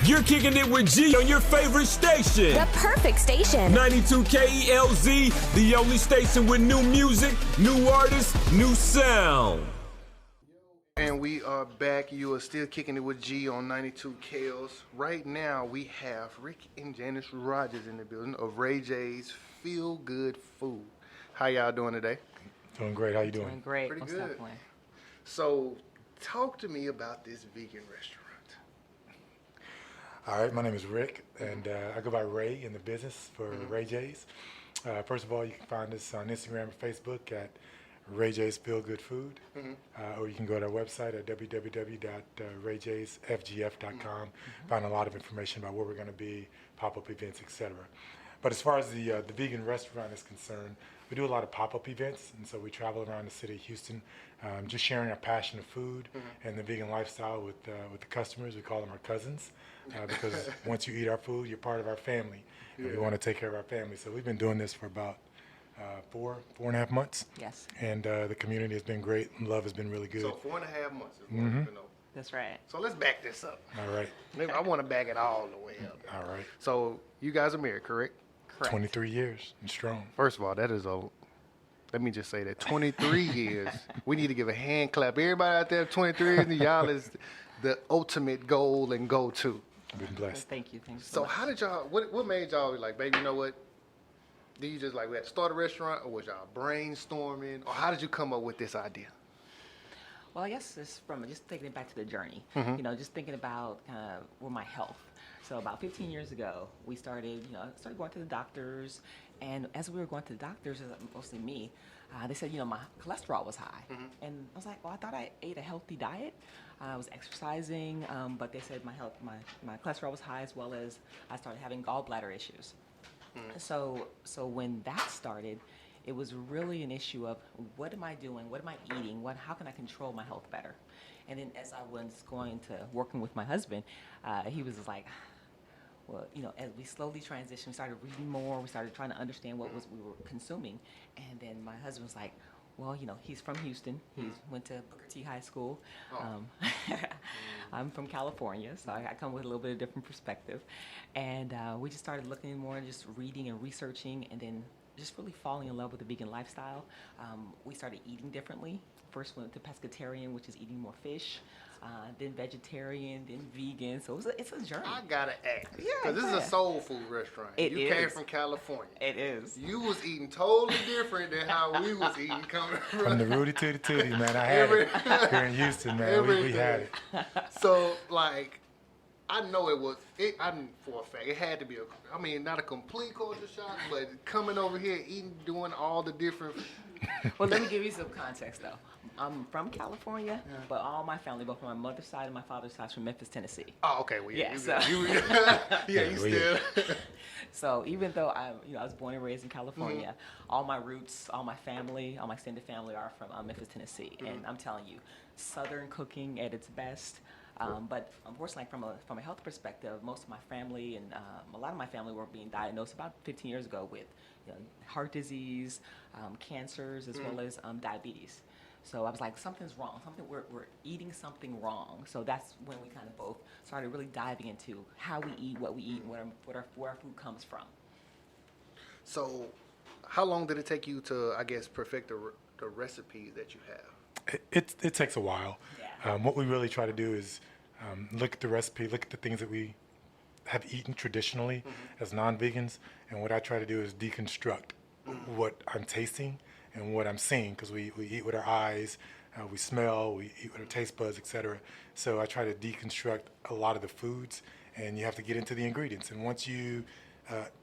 You're kicking it with G on your favorite station. The perfect station. 92 KELZ, the only station with new music, new artists, new sound. And we are back. You are still kicking it with G on 92 KELZ. Right now, we have Rick and Janice Rogers in the building of Ray J's Feel Good Food. How y'all doing today? Doing great. How you doing? Doing great. Pretty Most good. definitely. So, talk to me about this vegan restaurant. All right, my name is Rick, and I go by Ray in the business for Ray J's. First of all, you can find us on Instagram and Facebook at Ray J's Feel Good Food, or you can go to our website at www.rayjsfgf.com. Find a lot of information about where we're going to be, pop-up events, etc. But as far as the vegan restaurant is concerned, we do a lot of pop-up events, and so we travel around the city of Houston, just sharing our passion of food and the vegan lifestyle with the customers. We call them our cousins, because once you eat our food, you're part of our family, and we want to take care of our family. So we've been doing this for about 4.5 months. Yes. And the community has been great, and love has been really good. So, 4.5 months is what you know. That's right. So, let's back this up. All right. I want to back it all the way up. All right. So, you guys are married, correct? Correct. 23 years and strong. First of all, that is let me just say that 23 years. We need to give a hand clap. Everybody out there, 23 years, y'all is the ultimate goal and go-to. I've been blessed. Thank you. Thank you So much. how did y'all, what made y'all be like, baby, you know what? Did you just like, we had to start a restaurant, or was y'all brainstorming? Or how did you come up with this idea? Well, I guess it's from just taking it back to the journey. You know, just thinking about my health. So about 15 years ago, we started going to the doctors, and as we were going to the doctors, mostly me, they said, my cholesterol was high, and I was like, well, I thought I ate a healthy diet. I was exercising, but they said my cholesterol was high, as well as I started having gallbladder issues. So when that started, it was really an issue of what am I doing? What am I eating? How can I control my health better? And then as I was working with my husband, he was just like, well, as we slowly transitioned, we started reading more. We started trying to understand what we were consuming. And then my husband was like, well, he's from Houston. He went to Booker T High School. I'm from California, so I come with a little bit of different perspective. And we just started looking more and just reading and researching, and then just really falling in love with the vegan lifestyle. We started eating differently. First went to pescatarian, which is eating more fish, then vegetarian, then vegan. So it's a journey. I gotta ask, Yeah, because this is a soul food restaurant. You came from California. It is. You was eating totally different than how we was eating coming From the Rudy to the Tootie, man. I had it here in Houston, man. We had it. So, like, I know for a fact, it had to be not a complete culture shock, but coming over here, eating, doing all the different. Well, let me give you some context, though. I'm from California, but all my family, both from my mother's side and my father's side, is from Memphis, Tennessee. Oh, okay. Well, Yeah, you so- you still. So even though I was born and raised in California, all my roots, all my family, all my extended family are from Memphis, Tennessee. And I'm telling you, Southern cooking at its best. But unfortunately, from a health perspective, most of my family and a lot of my family were being diagnosed about 15 years ago with heart disease, cancers, as well as diabetes. So I was like, something's wrong. We're eating something wrong. So that's when we kind of both started really diving into how we eat, what we eat, and where our food comes from. So, how long did it take you to, I guess, perfect the recipes that you have? It takes a while. Yeah. What we really try to do is look at the recipe, look at the things that we have eaten traditionally as non-vegans, and what I try to do is deconstruct what I'm tasting and what I'm seeing, because we eat with our eyes, we smell, we eat with our taste buds, etc. So I try to deconstruct a lot of the foods, and you have to get into the ingredients. And once you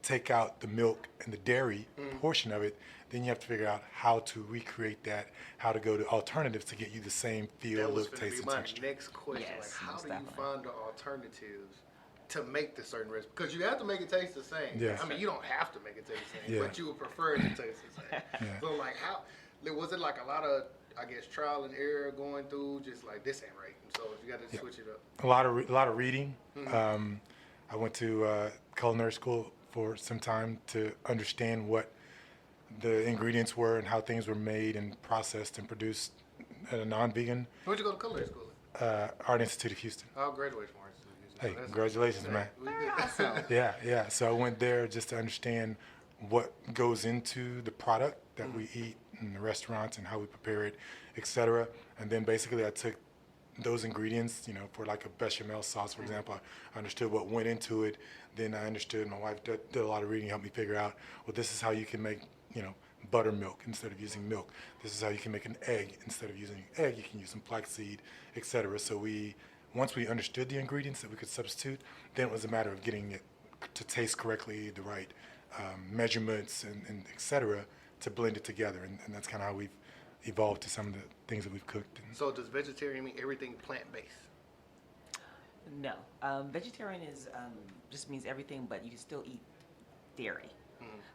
take out the milk and the dairy portion of it, then you have to figure out how to recreate that, how to go to alternatives to get you the same feel, That was look, going to taste, be and my texture. next question. Yes, Like, how most do you definitely. find the alternatives to make the certain recipe? Because you have to make it taste the same. Yes. I mean, you don't have to make it taste the same, Yeah. but you would prefer it to taste the same. Yeah. So, like, was it like a lot of, I guess, trial and error going through, just like, this ain't right, and so you got to switch it up? A lot of reading. I went to culinary school for some time to understand what the ingredients were and how things were made and processed and produced at a non-vegan Where'd you go to culinary school? Art Institute of Houston. I'll graduate from Art Institute. Hey, That's congratulations, man. Very awesome. Yeah. So I went there just to understand what goes into the product that we eat in the restaurants and how we prepare it, etc. And then basically I took those ingredients, for like a bechamel sauce, for example, I understood what went into it. Then I understood, my wife did a lot of reading, helped me figure out, well, this is how you can make, buttermilk instead of using milk. This is how you can make an egg instead of using egg. You can use some flaxseed, etc. So once we understood the ingredients that we could substitute, then it was a matter of getting it to taste correctly, the right measurements and etc. to blend it together. And that's kind of how we've evolved to some of the things that we've cooked. So does vegetarian mean everything plant-based? No, vegetarian is just means everything, but you can still eat dairy.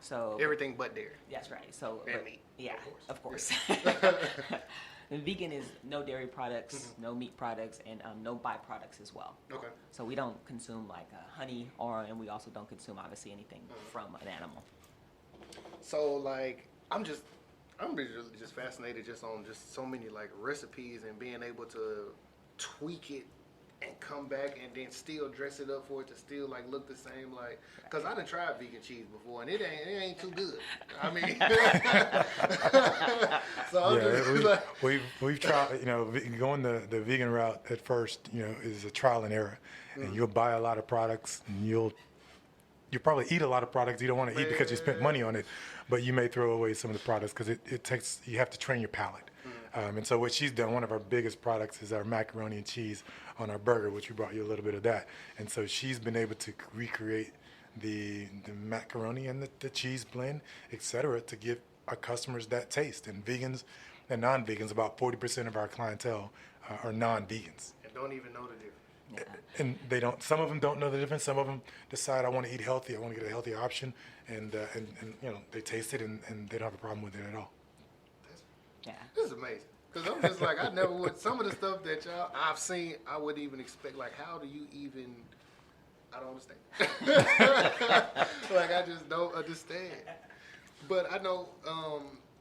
So Everything but dairy. that's right. So And meat. Yeah, of course. And vegan is no dairy products, no meat products, and no byproducts as well. Okay. So we don't consume like honey, and we also don't consume obviously anything from an animal. So like I'm really just fascinated on so many like recipes and being able to tweak it and come back and then still dress it up for it to still like look the same, like, cause I done tried vegan cheese before and it ain't too good. I mean, so I'm just like, we've tried, going the vegan route at first, is a trial and error, and you'll buy a lot of products and you'll probably eat a lot of products you don't want to eat because you spent money on it, but you may throw away some of the products because you have to train your palate. And so what she's done, one of our biggest products is our macaroni and cheese on our burger, which we brought you a little bit of that. And so she's been able to recreate the macaroni and the cheese blend, et cetera, to give our customers that taste. And vegans and non-vegans, about 40% of our clientele are non-vegans. and don't even know the difference. Yeah. And some of them don't know the difference. Some of them decide, I want to eat healthy, I want to get a healthy option, and they taste it and they don't have a problem with it at all. Yeah. This is amazing. Cause I'm just like, I never would, some of the stuff that I've seen, I wouldn't even expect, like, how do you even, I don't understand. Like, I just don't understand. But I know,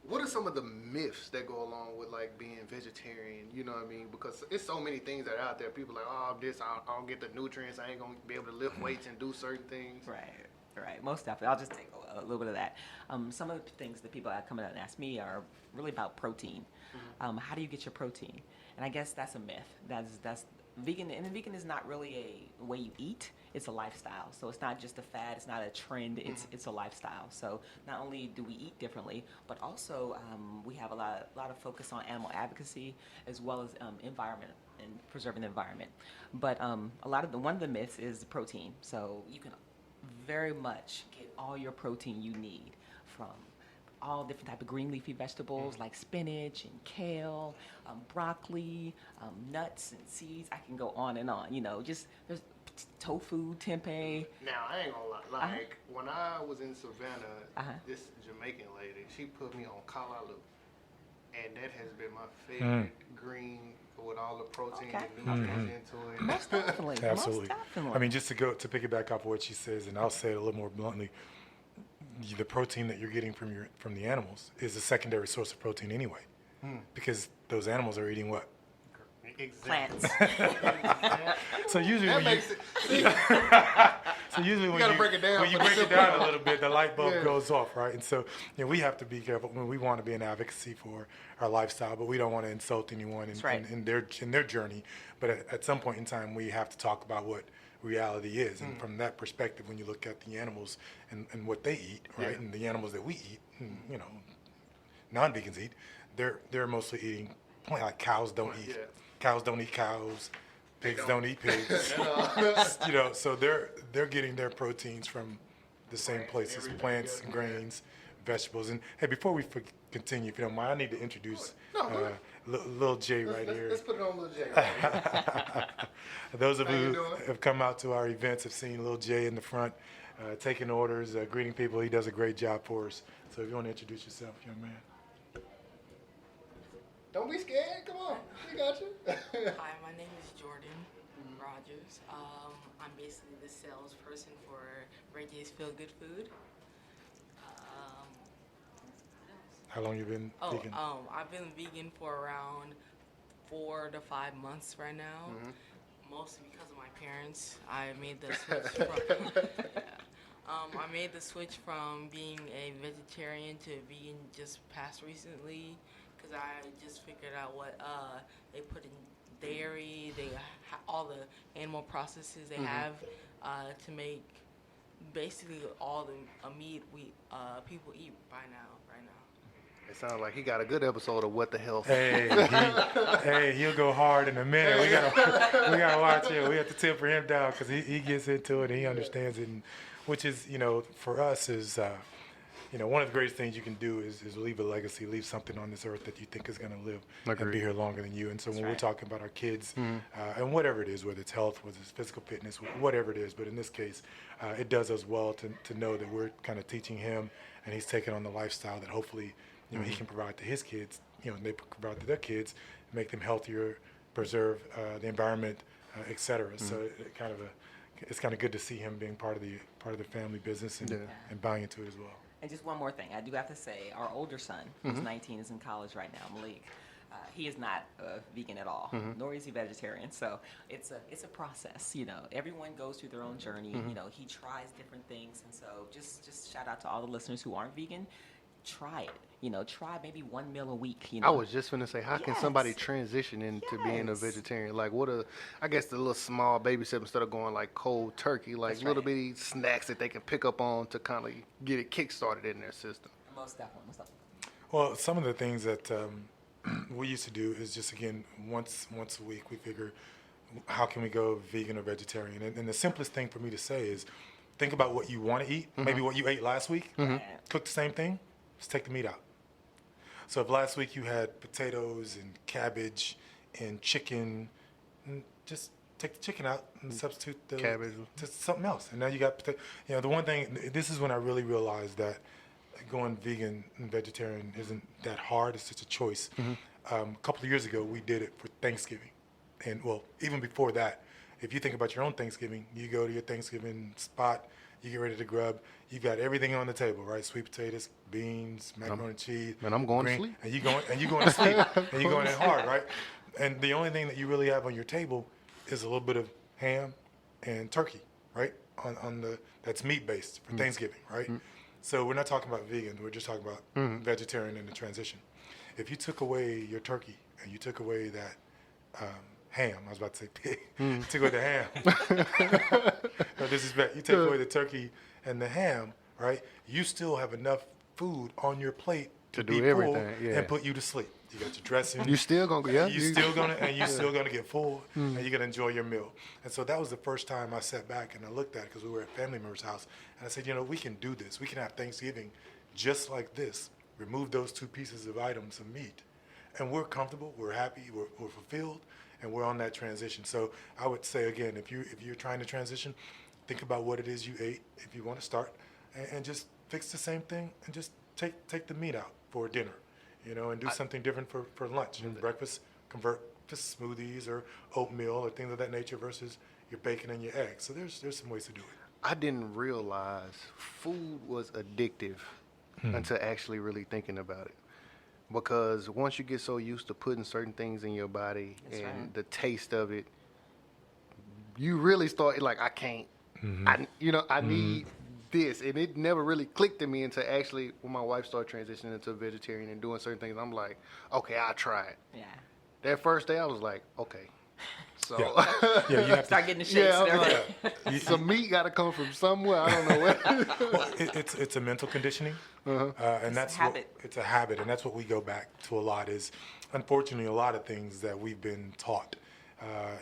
what are some of the myths that go along with like being vegetarian? You know what I mean? Because it's so many things that are out there. People are like, oh, I don't get the nutrients. I ain't gonna be able to lift weights and do certain things. Right. Most definitely. I'll just take a little bit of that. Some of the things that people come out and ask me are really about protein. How do you get your protein? And I guess that's a myth. That's vegan, and vegan is not really a way you eat. It's a lifestyle. So it's not just a fad. It's not a trend. It's a lifestyle. So not only do we eat differently, but also we have a lot of focus on animal advocacy as well as environment and preserving the environment. But one of the myths is the protein. So you can very much get all your protein you need from all different type of green leafy vegetables like spinach and kale, broccoli, nuts and seeds. I can go on and on. Just there's tofu, tempeh. Now I ain't gonna lie. Like when I was in Savannah, this Jamaican lady, she put me on kalaloo, and that has been my favorite green with all the protein and nutrients into it. Most definitely. Absolutely. Most definitely. I mean, just to piggyback off of what she says, and I'll say it a little more bluntly, the protein that you're getting from the animals is a secondary source of protein anyway, because those animals are eating what? Plants. So usually That when makes it. See, so usually when gotta break it down when you for the break it simple down a one. little bit, the light bulb Yeah. goes off, right? And so we have to be careful when we want to be an advocacy for our lifestyle, but we don't want to insult anyone in their journey. But at some point in time, we have to talk about what reality is, and from that perspective, when you look at the animals and what they eat, right, and the animals that we eat, and, non-vegans eat, they're mostly eating plant. Like cows don't eat. Yeah. Cows don't eat cows. Pigs don't eat pigs. So they're getting their proteins from the same places: everything, plants, yeah. grains, vegetables. And hey, before we continue, if you don't mind, I need to introduce No, go ahead. Lil J right here. Let's put it on Lil J. Those of How you you who doing? have come out to our events have seen Lil J in the front, taking orders, greeting people. He does a great job for us. So if you want to introduce yourself, young man. Don't be scared. Come on, we got you. Hi, my name is Jordan Rogers. I'm basically the salesperson for Ray J's Feel Good Food. How long you been vegan? I've been vegan for around 4 to 5 months right now. Mostly because of my parents. I made the switch from I made the switch from being a vegetarian to vegan just past recently because I just figured out what they put in dairy, all the animal processes they have to make basically all the meat we people eat right now. It sounds like he got a good episode of What the Health. Hey, he'll go hard in a minute. We gotta watch him. We have to temper him down because he gets into it and he understands it, and, which is, for us is, one of the greatest things you can do is leave a legacy, leave something on this earth that you think is going to live and be here longer than you. And so when we're talking about our kids and whatever it is, whether it's health, whether it's physical fitness, whatever it is, but in this case, it does us well to know that we're kind of teaching him and he's taking on the lifestyle that hopefully he can provide to his kids, and they provide to their kids, make them healthier, preserve the environment, et cetera. So it's kind of good to see him being part of the family business and buying into it as well. And just one more thing, I do have to say, our older son, who's 19, is in college right now, Malik. He is not vegan at all, nor is he vegetarian. So it's a process. Everyone goes through their own journey. He tries different things, and so just shout out to all the listeners who aren't vegan. Try it. Try maybe one meal a week. I was just going to say, how can somebody transition into being a vegetarian? Like, I guess the little small baby step instead of going like cold turkey, like little bitty snacks that they can pick up on to kind of get it kick-started in their system. Most definitely. Well, some of the things that we used to do is just, again, once a week, we figure, how can we go vegan or vegetarian? And the simplest thing for me to say is, think about what you want to eat, maybe what you ate last week, cook the same thing, just take the meat out. So if last week you had potatoes and cabbage and chicken, just take the chicken out and substitute the cabbage to something else. And now you got potato. The one thing, this is when I really realized that going vegan and vegetarian isn't that hard. It's just a choice. A couple of years ago, we did it for Thanksgiving. And, well, even before that, if you think about your own Thanksgiving, you go to your Thanksgiving spot, you get ready to grub. You've got everything on the table, right? Sweet potatoes, beans, macaroni and cheese. And I'm going to sleep. And you going to sleep. And you're going in hard, right? And the only thing that you really have on your table is a little bit of ham and turkey, right? That's meat based for Thanksgiving, right? So we're not talking about vegan. We're just talking about vegetarian in the transition. If you took away your turkey and you took away that ham, I was about to say pig, took away the ham. No disrespect. You take away the turkey and the ham, right? You still have enough food on your plate to be do full everything, and put you to sleep. You got your dressing. You still gonna You're still gonna get full, and you're gonna enjoy your meal. And so that was the first time I sat back and I looked at it because we were at family member's house, and I said, we can do this. We can have Thanksgiving just like this. Remove those two pieces of items of meat, and we're comfortable, we're happy, we're fulfilled, and we're on that transition. So I would say again, if you're trying to transition, think about what it is you ate if you want to start, and just fix the same thing and just take the meat out for dinner. And do something different for lunch and breakfast. Convert to smoothies or oatmeal or things of that nature versus your bacon and your eggs. So there's some ways to do it. I didn't realize food was addictive until actually really thinking about it. Because once you get so used to putting certain things in your body the taste of it, you really start like, I can't. I need this, and it never really clicked to me until actually when my wife started transitioning into a vegetarian and doing certain things. I'm like, okay, I'll try it. Yeah. That first day, I was like, okay. So you have to start getting the shakes and everything. Some meat got to come from somewhere. I don't know where. Well, it's a mental conditioning, and that's it's a habit, and that's what we go back to a lot. Is unfortunately a lot of things that we've been taught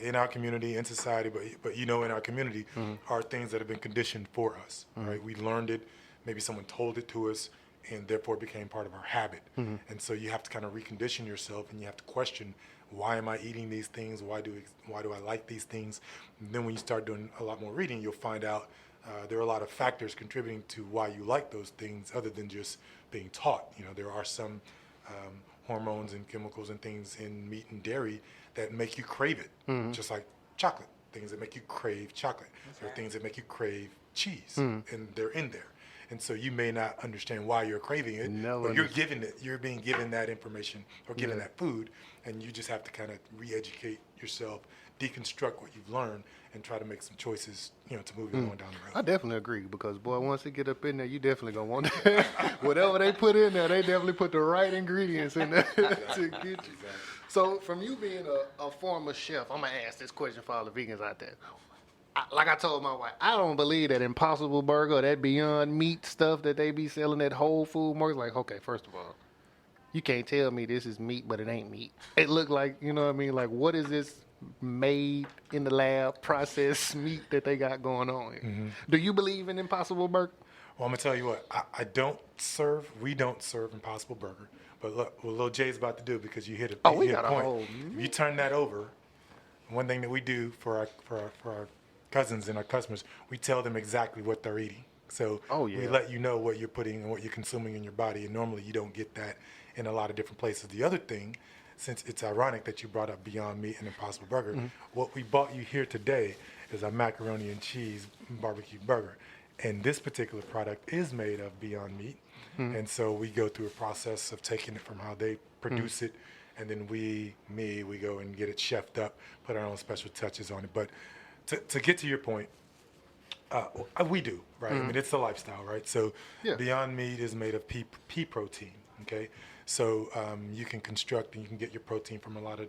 in our community, in society, but in our community are things that have been conditioned for us, right? We learned it, maybe someone told it to us, and therefore it became part of our habit. And so you have to kind of recondition yourself, and you have to question, why am I eating these things? Why do I like these things? And then when you start doing a lot more reading, you'll find out there are a lot of factors contributing to why you like those things other than just being taught. There are some hormones and chemicals and things in meat and dairy that make you crave it, just like chocolate. Things that make you crave chocolate. There are things that make you crave cheese, and they're in there. And so you may not understand why you're craving it, but you're being given that information or given that food, and you just have to kind of re-educate yourself deconstruct what you've learned and try to make some choices, to move you on down the I road. definitely agree because, boy, once it get up in there, you definitely going to want that. Whatever they put in there, they definitely put the right ingredients in there to get you. So from you being a former chef, I'm going to ask this question for all the vegans out there. Like I told my wife, I don't believe that Impossible Burger, that Beyond Meat stuff that they be selling at Whole Food Market. Like, okay, first of all, you can't tell me this is meat, but it ain't meat. It look like, you know what I mean? Like, what is this made in the lab processed meat that they got going on here? Mm-hmm. Do you believe in Impossible Burger? Well, I'm going to tell you what, we don't serve Impossible Burger. But look, what Lil Jay's about to do, because you hit a, we you hit got a a point. whole- If you turn that over, one thing that we do for our cousins and our customers, we tell them exactly what they're eating. So we let you know what you're putting and what you're consuming in your body, and normally you don't get that in a lot of different places. The other thing, since it's ironic that you brought up Beyond Meat and Impossible Burger, what we bought you here today is a macaroni and cheese barbecue burger. And this particular product is made of Beyond Meat. And so we go through a process of taking it from how they produce it, and then we go and get it chefed up, put our own special touches on it. But to get to your point, we do, right? I mean, it's a lifestyle, right? So Beyond Meat is made of pea protein, okay? So you can construct and you can get your protein from a lot of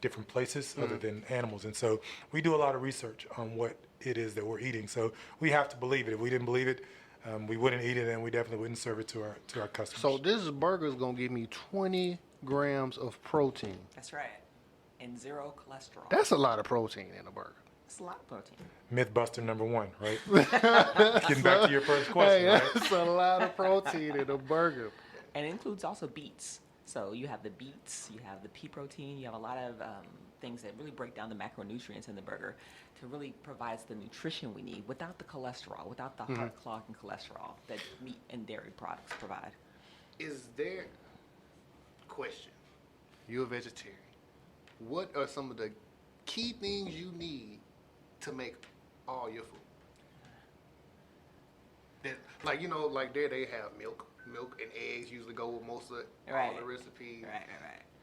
different places other than animals. And so we do a lot of research on what it is that we're eating. So we have to believe it. If we didn't believe it, we wouldn't eat it, and we definitely wouldn't serve it to our customers. So this burger is going to give me 20 grams of protein. That's right. And 0 cholesterol. That's a lot of protein in a burger. That's a lot of protein. Mythbuster number one, right? Getting back to your first question, Hey, right? that's a lot of protein in a burger. And it includes also beets. So you have the beets, you have the pea protein, you have a lot of things that really break down the macronutrients in the burger to really provide the nutrition we need without the cholesterol, without the heart clogging cholesterol that meat and dairy products provide. Is there, question, you're a vegetarian. What are some of the key things you need to make all your food? That, like there they have milk. Milk and eggs usually go with most of all the recipes. Right.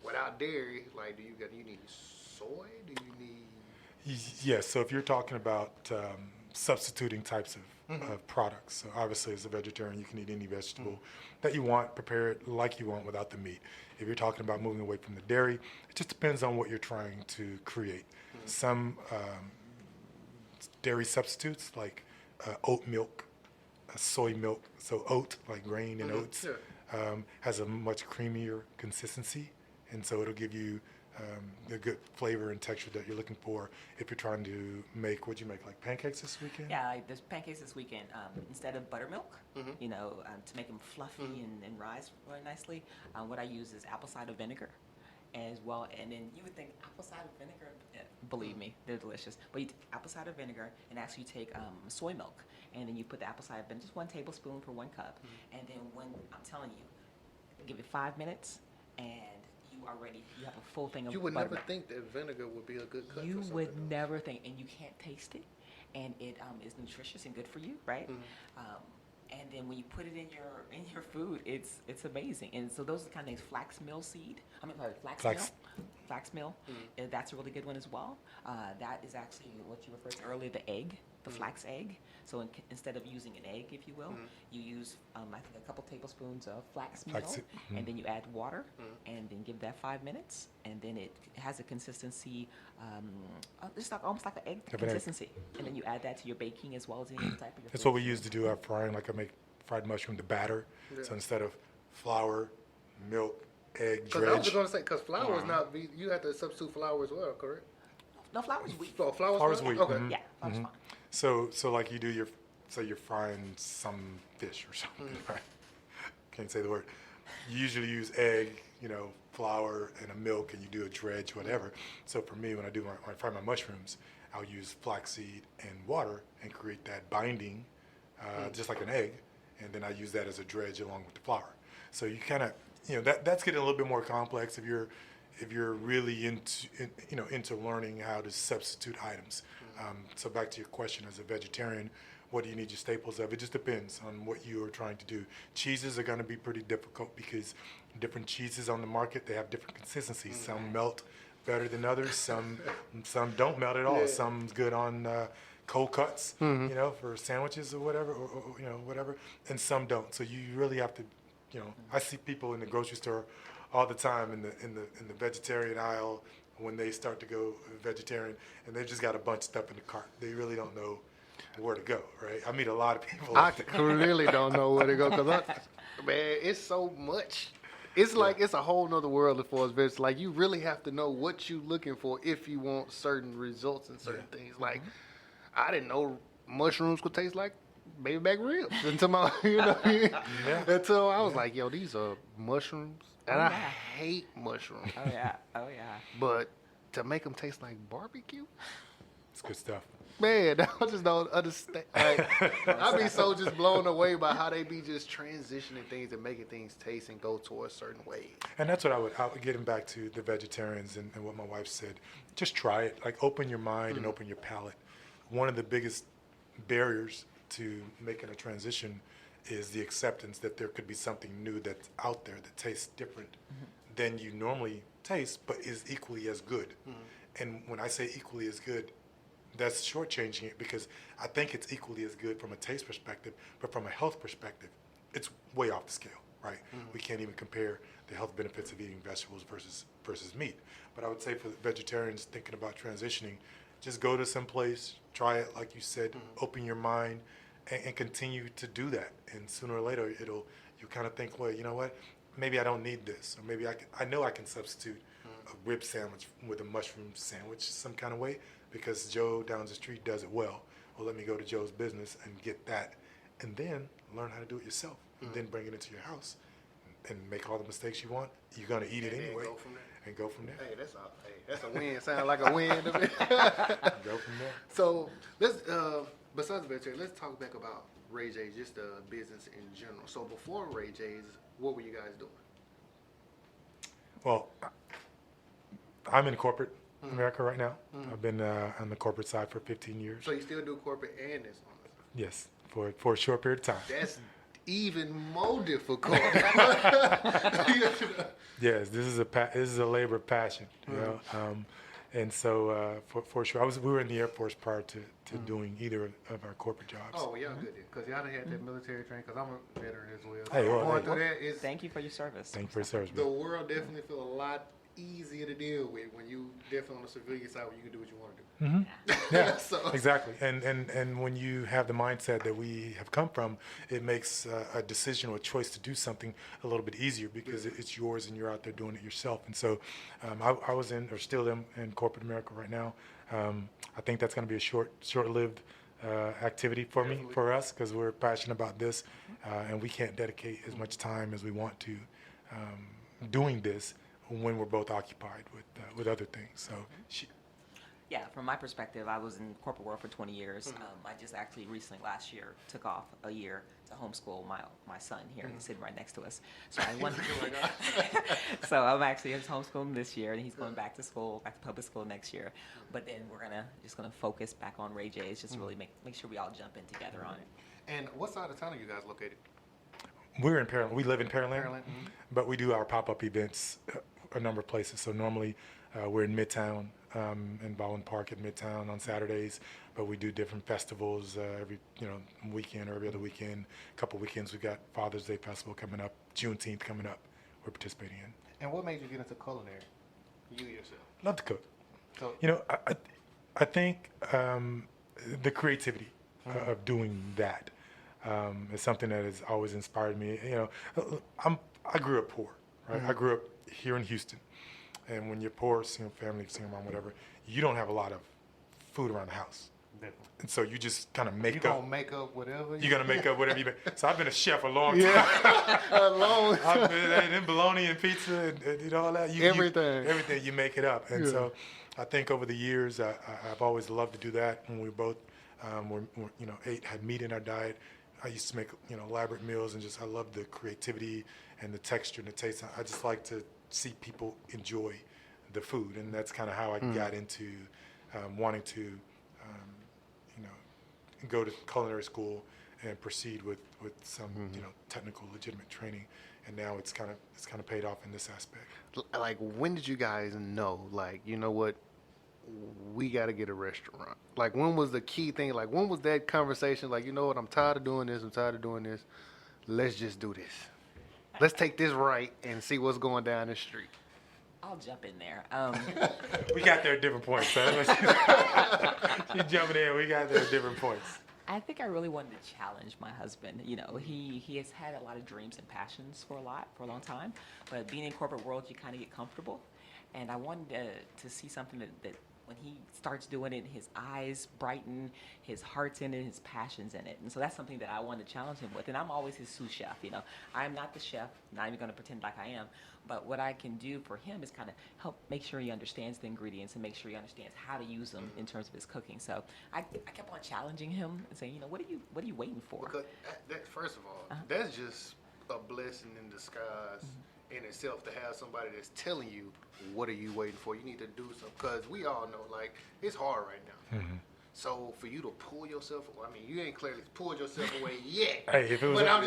Without dairy, like, do you need soy? Do you need? Yes. So if you're talking about substituting types of products, so obviously as a vegetarian, you can eat any vegetable that you want, prepare it like you want without the meat. If you're talking about moving away from the dairy, it just depends on what you're trying to create. Some dairy substitutes like oat milk, soy milk, so oat, like grain and oats, has a much creamier consistency, and so it'll give you the good flavor and texture that you're looking for if you're trying to make, what'd you make, like pancakes this weekend? Yeah, like there's pancakes this weekend. Instead of buttermilk, to make them fluffy and rise really nicely, what I use is apple cider vinegar as well. And then you would think apple cider vinegar, believe me, they're delicious. But you take apple cider vinegar and actually take soy milk, and then you put the apple cider vinegar, just 1 tablespoon for 1 cup. And then when, I'm telling you, give it 5 minutes, and you are ready. You have a full thing of You would butter never milk. think that vinegar would be a good cut. You for would something. never think, and you can't taste it, and it is nutritious and good for you, right? And then when you put it in your food, it's amazing. And so those are the kind of things. Flax meal. Flax meal. That's a really good one as well. That is actually what you referred to earlier, the egg, the flax egg. So instead of using an egg, if you will, you use I think a couple tablespoons of flax meal, and then you add water, and then give that 5 minutes, and then it has a consistency, it's like almost like an egg consistency. And then you add that to your baking as well as any type of your That's food. what we use to do our frying. Like I make fried mushroom, the batter. So instead of flour, milk, egg, Because I was dredge. just going to say, because flour is not, you have to substitute flour as well, correct? No, flour's wheat. Oh, Flour's fine? wheat. Okay. Yeah, flour's fine. So like you do you're frying some fish or something, right? Can't say the word. You usually use egg, flour and a milk, and you do a dredge, whatever. So for me, when I fry my mushrooms, I'll use flaxseed and water and create that binding, just like an egg, and then I use that as a dredge along with the flour. So you kind of, that's getting a little bit more complex if you're really into learning how to substitute items. So back to your question, as a vegetarian, what do you need your staples of? It just depends on what you are trying to do. Cheeses are going to be pretty difficult because different cheeses on the market, they have different consistencies. Some melt better than others. Some don't melt at all. Yeah. Some's good on cold cuts, you know, for sandwiches or whatever, or you know, whatever, and some don't. So you really have to, you know, I see people in the grocery store all the time in the vegetarian aisle when they start to go vegetarian, and they've just got a bunch of stuff in the cart. They really don't know where to go, right? I meet a lot of people. I clearly don't know where to go because, man, it's so much. It's like it's a whole nother world as far as vegetables. Like, you really have to know what you're looking for if you want certain results and certain things. Like, I didn't know mushrooms could taste like baby back ribs until my, you know, until I was like, yo, these are mushrooms, and I hate mushrooms. Oh yeah, oh yeah. But to make them taste like barbecue, It's good stuff. man, I just don't understand. Like, I be so just blown away by how they be just transitioning things and making things taste and go towards certain ways. And that's what I would getting back to the vegetarians and what my wife said. Just try it. Like, open your mind and open your palate. One of the biggest barriers to making a transition is the acceptance that there could be something new that's out there that tastes different than you normally taste, but is equally as good. And when I say equally as good, that's shortchanging it, because I think it's equally as good from a taste perspective, but from a health perspective, it's way off the scale, right? We can't even compare the health benefits of eating vegetables versus meat. But I would say for the vegetarians thinking about transitioning, just go to some place, try it, like you said, open your mind, and continue to do that. And sooner or later, you kind of think, well, you know what? Maybe I don't need this, or maybe I know I can substitute a rib sandwich with a mushroom sandwich some kind of way, because Joe down the street does it well. Well, let me go to Joe's business and get that, and then learn how to do it yourself, and then bring it into your house and make all the mistakes you want. You're gonna eat it And then anyway, go from there. and go from there. Hey, that's a win. Sound like a win to me. Go from there. So let's, besides vegetarian, let's talk back about Ray J's, just the business in general. So before Ray J's, what were you guys doing? Well, I'm in corporate America right now. I've been on the corporate side for 15 years. So you still do corporate and this on the side? Yes, for a short period of time. That's even more difficult. Yes, this is a labor of passion, you know. And so for sure, we were in the Air Force prior to doing either of our corporate jobs. Oh, well, y'all good then, because y'all done had that military training, because I'm a veteran as well. Hey, well, going hey. through that, it's, Thank you for your service. Thank you for your service, the man. world definitely feel a lot easier to deal with when you definitely on the civilian side where you can do what you want to do. Yeah, So- exactly. And when you have the mindset that we have come from, it makes a decision or a choice to do something a little bit easier, because it's yours and you're out there doing it yourself. And so I was in, or still am, in corporate America right now. I think that's going to be a short-lived activity for us, because we're passionate about this, and we can't dedicate as much time as we want to doing this when we're both occupied with other things. So. Yeah, from my perspective, I was in corporate world for 20 years. I just actually recently, last year, took off a year to homeschool my son here. He's sitting right next to us. So I wanted so I'm actually homeschooling this year, and he's going back to school, back to public school next year. But then we're just gonna focus back on Ray J's, just really make sure we all jump in together on it. And what side of town are you guys located? We're in Pearland. We live in Pearland, Pearland, but we do our pop-up events a number of places. So normally we're in Midtown, in Baldwin Park at Midtown on Saturdays, but we do different festivals every weekend or every other weekend. A couple weekends we got Father's Day Festival coming up, Juneteenth coming up. We're participating in. And what made you get into culinary? You yourself. Love to cook. So, I think the creativity of doing that is something that has always inspired me. I grew up poor, right? I grew up here in Houston, and when you're poor, single family, single mom, whatever, you don't have a lot of food around the house, and so you just kind of make up. You're gonna make up whatever. You're gonna make up whatever you make. So I've been a chef a long time. I've been in bologna and pizza and all that. Everything you make it up, and so I think over the years I've always loved to do that. When we both had meat in our diet, I used to make elaborate meals, and I love the creativity and the texture and the taste. I just like to see people enjoy the food, and that's kind of how I got into wanting to go to culinary school and proceed with some technical legitimate training, and now it's kind of paid off in this aspect. Like, when did you guys know, like, you know what, we got to get a restaurant? Like, when was the key thing? Like, when was that conversation? Like, you know what, I'm tired of doing this. Let's just do this. Let's take this right and see what's going down the street. I'll jump in there. We got there at different points, man. You jumping in, we got there at different points. I think I really wanted to challenge my husband. You know, he has had a lot of dreams and passions for a long time. But being in corporate world, you kind of get comfortable. And I wanted to see something that when he starts doing it, his eyes brighten, his heart's in it, his passion's in it. And so that's something that I wanted to challenge him with. And I'm always his sous chef, you know. I'm not the chef, not even going to pretend like I am. But what I can do for him is kind of help make sure he understands the ingredients and make sure he understands how to use them in terms of his cooking. So I kept on challenging him and saying, you know, what are you waiting for? Because that first of all, that's just a blessing in disguise in itself, to have somebody that's telling you, what are you waiting for? You need to do something. Because we all know, like, it's hard right now. So for you to pull yourself, I mean, you ain't clearly pulled yourself away yet. Hey, if it was, saying,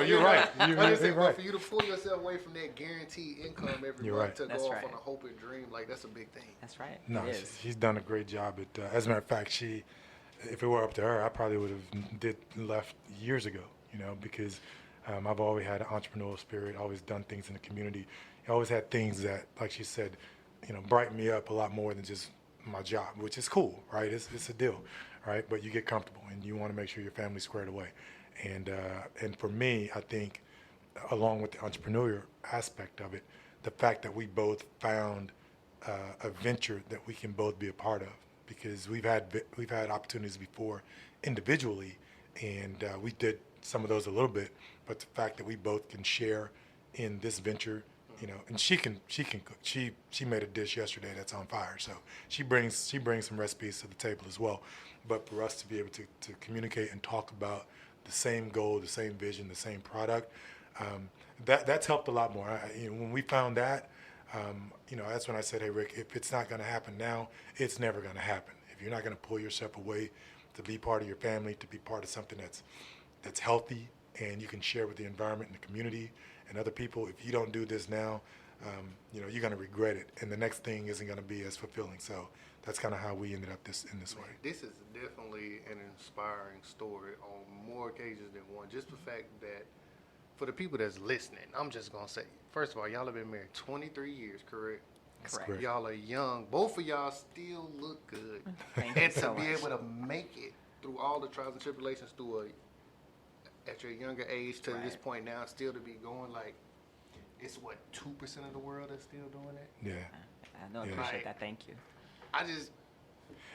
you're right. You're right. right. For you to pull yourself away from that guaranteed income every month to That's go off right. on a hope and dream, like, that's a big thing. That's right. No, it is. she's done a great job at. As a matter of fact, if it were up to her, I probably would have left years ago. You know, because I've always had an entrepreneurial spirit, always done things in the community. I always had things that, like she said, you know, brighten me up a lot more than just my job, which is cool, right? It's a deal, right? But you get comfortable and you want to make sure your family's squared away. And for me, I think, along with the entrepreneurial aspect of it, the fact that we both found a venture that we can both be a part of, because we've had opportunities before individually, and we did some of those a little bit. But the fact that we both can share in this venture, you know, and she can cook. She made a dish yesterday that's on fire. So she brings some recipes to the table as well. But for us to be able to communicate and talk about the same goal, the same vision, the same product, that's helped a lot more. When we found that, you know, that's when I said, hey, Rick, if it's not going to happen now, it's never going to happen. If you're not going to pull yourself away to be part of your family, to be part of something that's healthy and you can share with the environment and the community and other people, if you don't do this now, you know, you're going to regret it, and the next thing isn't going to be as fulfilling. So that's kind of how we ended up in this way. This is definitely an inspiring story on more occasions than one. Just the fact that, for the people that's listening, I'm just going to say, first of all, y'all have been married 23 years, correct? Correct. Y'all are young. Both of y'all still look good. Thank you And so to be much. able to make it through all the trials and tribulations at your younger age to this point now, still to be going, like, it's what, 2% of the world that's still doing it? Yeah. I know, I Yeah. appreciate Like, that. Thank you. I just,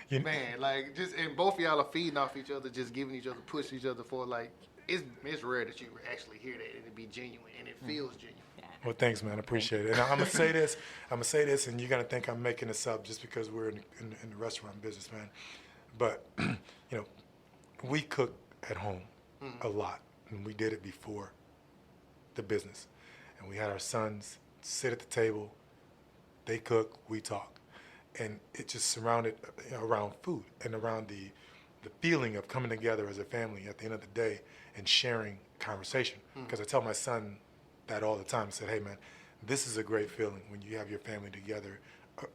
You- man, like, just, and both of y'all are feeding off each other, just giving each other, pushing each other for, like, it's rare that you actually hear that and it be genuine, and it feels genuine. Yeah. Well, thanks, man. I appreciate it. And I'm gonna say this, and you're gonna think I'm making this up just because we're in the restaurant business, man. But you know, we cook at home a lot, and we did it before the business. And we had our sons sit at the table, they cook, we talk, and it just surrounded around food and around the feeling of coming together as a family at the end of the day and sharing conversation. Because I tell my son that all the time. I said, hey, man, this is a great feeling when you have your family together,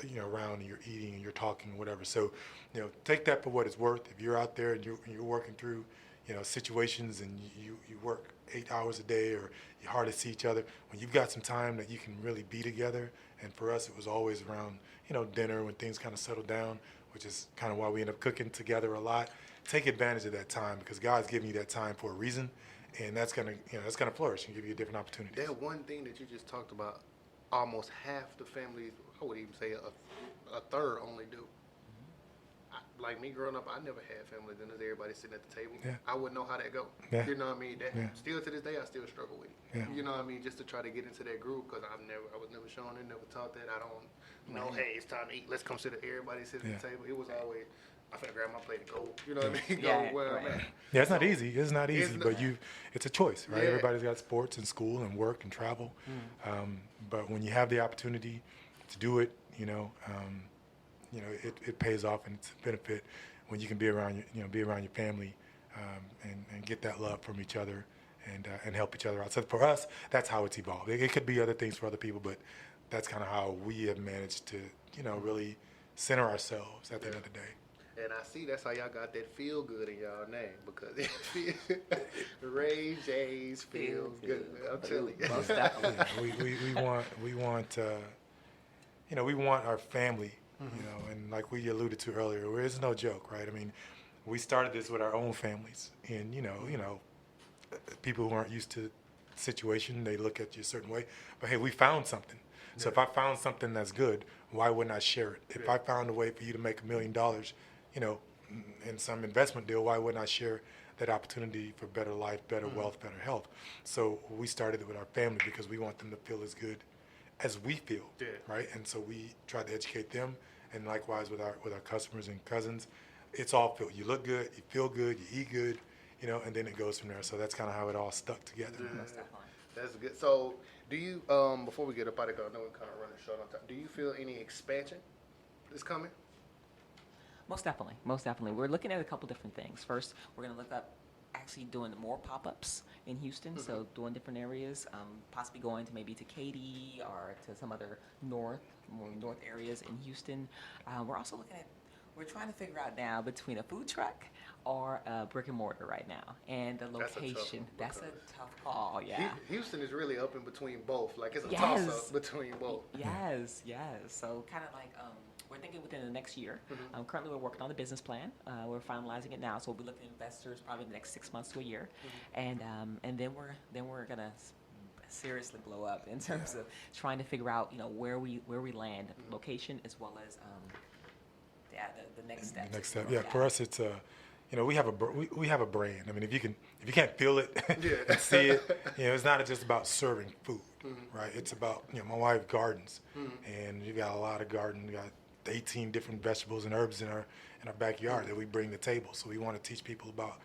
you know, around and you're eating and you're talking, whatever. So, you know, take that for what it's worth. If you're out there and you're working through, you know, situations and you work 8 hours a day or you hardly see each other, when you've got some time that you can really be together. And for us, it was always around, you know, dinner when things kind of settle down, which is kind of why we end up cooking together a lot. Take advantage of that time, because God's giving you that time for a reason, and that's gonna flourish and give you different opportunities. That one thing that you just talked about, almost half the families, I would even say a third only do. Like me growing up, I never had family dinners. Everybody sitting at the table. Yeah. I wouldn't know how that go. Yeah. You know what I mean? That Yeah. still to this day, I still struggle with it. Yeah. You know what I mean? Just to try to get into that group, because I was never shown it, never taught that. I don't know. Hey, it's time to eat. Let's come sit. Everybody sit at the table. It was always, I'm finna grab my plate and go. You know what I mean? Go Yeah, where I'm right. at. Yeah, it's not easy. It's not easy, not- but it's a choice, right? Yeah. Everybody's got sports and school and work and travel. But when you have the opportunity to do it, it pays off, and it's a benefit when you can be around your family and get that love from each other and help each other out. So for us, that's how it's evolved. It could be other things for other people, but that's kind of how we have managed to, really center ourselves at the end of the day. And I see that's how y'all got that feel good in y'all name, because Ray J's feels good. I'm telling you. Most definitely. We want our family, and like we alluded to earlier, it's no joke, right? I mean, we started this with our own families, and people who aren't used to the situation, they look at you a certain way. But hey, we found something. So if I found something that's good, why wouldn't I share it? If I found a way for you to make $1 million, in some investment deal, why wouldn't I share that opportunity for better life, better wealth, better health? So we started it with our family because we want them to feel as good as we feel, right? And so we try to educate them, and likewise with our customers and cousins. It's all feel. You look good, you feel good, you eat good, and then it goes from there. So that's kind of how it all stuck together. Yeah. That's good. So do you, before we get up out of here, I know we're kind of running short on time. Do you feel any expansion is coming? Most definitely. Most definitely. We're looking at a couple different things. First, we're going to look up actually doing more pop-ups in Houston, so doing different areas, possibly going to maybe to Katy or to some other more north areas in Houston. We're also looking at, we're trying to figure out now between a food truck or a brick and mortar right now, and the location. That's a tough call, yeah. Houston is really up in between both. Like, it's a toss-up between both. Yes. So kind of like, we're thinking within the next year. Currently, we're working on the business plan. We're finalizing it now, so we'll be looking at investors probably in the next 6 months to a year, and then we're gonna seriously blow up in terms of trying to figure out where we land, location as well as the next step. Next step, yeah. For us, it's we have a brand. I mean, if you can't feel it and see it, it's not just about serving food, right? It's about my wife gardens, and you got a lot of garden. We got 18 different vegetables and herbs in our backyard that we bring to the table. So we want to teach people about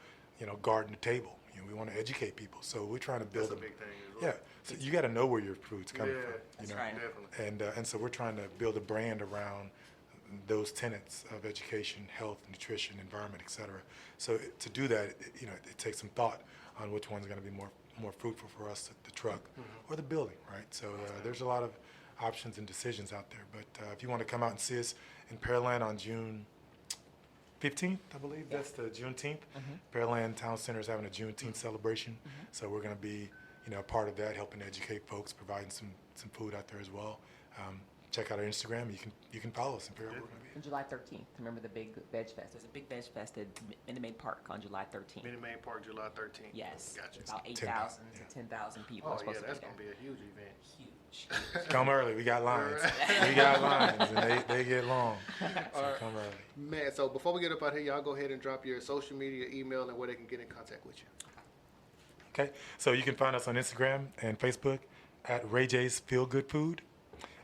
garden to table. We want to educate people. So we're trying to build That's a big thing as well. Yeah. So you got to know where your food's coming from. That's right. Definitely. And so we're trying to build a brand around those tenets of education, health, nutrition, environment, et cetera. So to do that, it takes some thought on which one's going to be more fruitful for us, the truck or the building, right? So there's a lot of options and decisions out there. But if you want to come out and see us in Pearland on June 15th, I believe that's the Juneteenth. Pearland Town Center is having a Juneteenth celebration, so we're going to be a part of that, helping educate folks, providing some food out there as well. Check out our Instagram. You can follow us in Pearland. On July 13th, remember the big veg fest. There's a big veg fest at Minute Maid Park on July 13th. Minute Maid Park, July 13th. Yes. Gotcha. About 8,000 to 10,000 people are supposed to be there. That's going to be a huge event. Huge. Come early. We got lines. We got lines, and they get long. So come early. Man, so before we get up out here, y'all go ahead and drop your social media, email, and where they can get in contact with you. Okay. So you can find us on Instagram and Facebook at Ray J's Feel Good Food.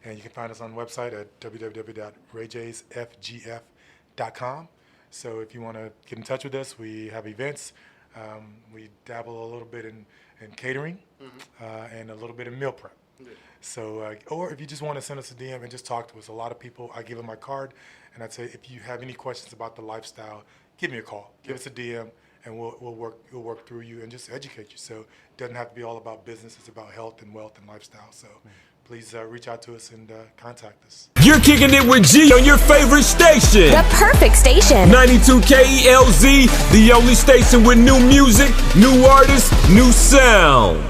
And you can find us on the website at www.rayjsfgf.com. So if you want to get in touch with us, we have events. We dabble a little bit in catering and a little bit in meal prep. So, or if you just want to send us a DM and just talk to us, a lot of people, I give them my card, and I'd say if you have any questions about the lifestyle, give me a call, give us a DM, and we'll work through you and just educate you. So it doesn't have to be all about business; it's about health and wealth and lifestyle. So please reach out to us and contact us. You're kicking it with G on your favorite station. The perfect station. 92 KELZ, the only station with new music, new artists, new sound.